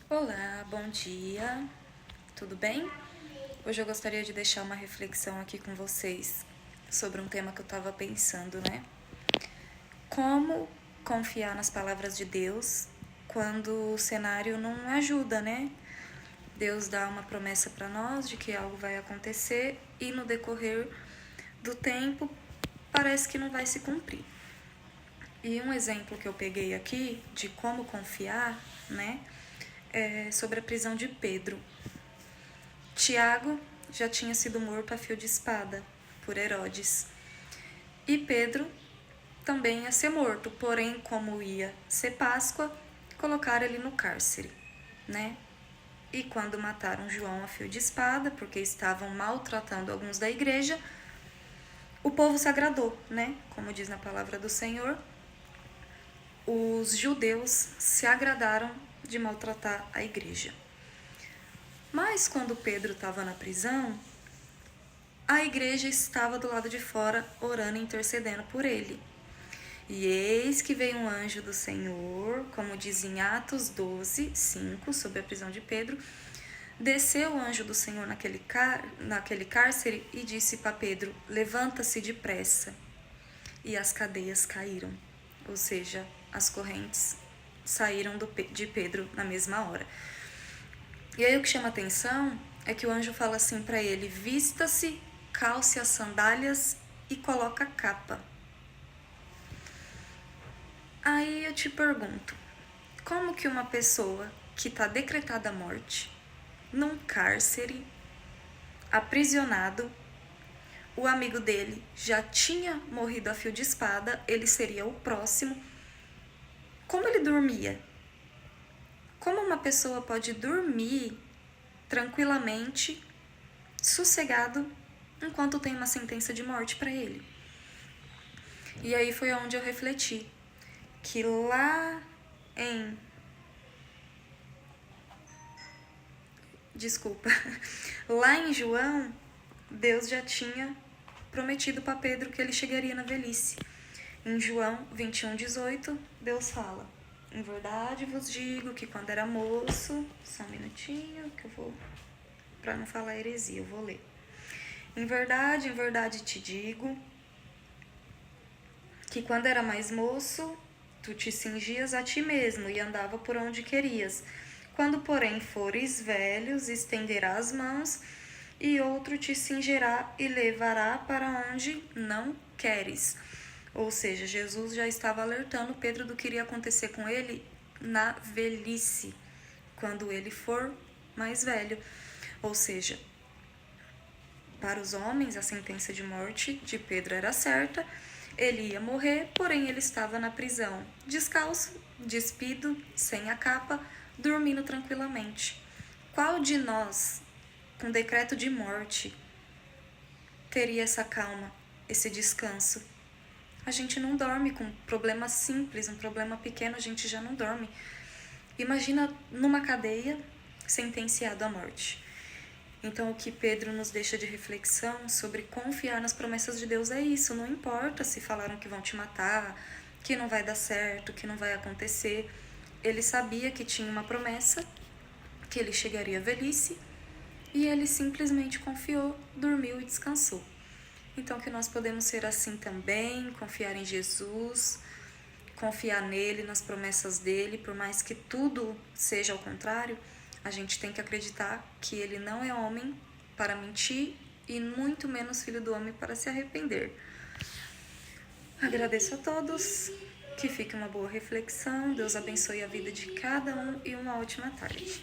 Olá, bom dia, tudo bem? Hoje eu gostaria de deixar uma reflexão aqui com vocês sobre um tema que eu estava pensando, né? Como confiar nas palavras de Deus quando o cenário não ajuda, né? Deus dá uma promessa para nós de que algo vai acontecer e no decorrer do tempo parece que não vai se cumprir. E um exemplo que eu peguei aqui de como confiar, né? É sobre a prisão de Pedro. Tiago já tinha sido morto a fio de espada por Herodes. E Pedro também ia ser morto, porém, como ia ser Páscoa, colocaram ele no cárcere, né? E quando mataram João a fio de espada, porque estavam maltratando alguns da igreja, o povo se agradou, né? Como diz na palavra do Senhor, os judeus se agradaram de maltratar a igreja. Mas quando Pedro estava na prisão, a igreja estava do lado de fora orando e intercedendo por ele. E eis que veio um anjo do Senhor, como diz em Atos 12, 5, sobre a prisão de Pedro. Desceu o anjo do Senhor naquele cárcere e disse para Pedro: levanta-se depressa. E as cadeias caíram, ou seja, as correntes saíram de Pedro na mesma hora. E aí o que chama atenção é que o anjo fala assim para ele: vista-se, calce as sandálias e coloca a capa. Aí eu te pergunto, como que uma pessoa que está decretada a morte, num cárcere, aprisionado, o amigo dele já tinha morrido a fio de espada, ele seria o próximo, como ele dormia? Como uma pessoa pode dormir tranquilamente, sossegado, enquanto tem uma sentença de morte para ele? E aí foi onde eu refleti que lá em João, Deus já tinha prometido para Pedro que ele chegaria na velhice. Em João 21:18, Deus fala: em verdade vos digo que quando era moço, só um minutinho que eu vou, para não falar heresia, eu vou ler. Em verdade te digo que quando era mais moço, tu te cingias a ti mesmo e andava por onde querias. Quando, porém, fores velhos, estenderás as mãos e outro te cingirá e levará para onde não queres. Ou seja, Jesus já estava alertando Pedro do que iria acontecer com ele na velhice, quando ele for mais velho. Ou seja, para os homens, a sentença de morte de Pedro era certa, ele ia morrer, porém ele estava na prisão, descalço, despido, sem a capa, dormindo tranquilamente. Qual de nós, com decreto de morte, teria essa calma, esse descanso? A gente não dorme com um problema simples, um problema pequeno, a gente já não dorme. Imagina numa cadeia, sentenciado à morte. Então, o que Pedro nos deixa de reflexão sobre confiar nas promessas de Deus é isso. Não importa se falaram que vão te matar, que não vai dar certo, que não vai acontecer. Ele sabia que tinha uma promessa, que ele chegaria à velhice, e ele simplesmente confiou, dormiu e descansou. Então, que nós podemos ser assim também, confiar em Jesus, confiar nele, nas promessas dele, por mais que tudo seja ao contrário, a gente tem que acreditar que ele não é homem para mentir e muito menos filho do homem para se arrepender. Agradeço a todos, que fique uma boa reflexão, Deus abençoe a vida de cada um e uma ótima tarde.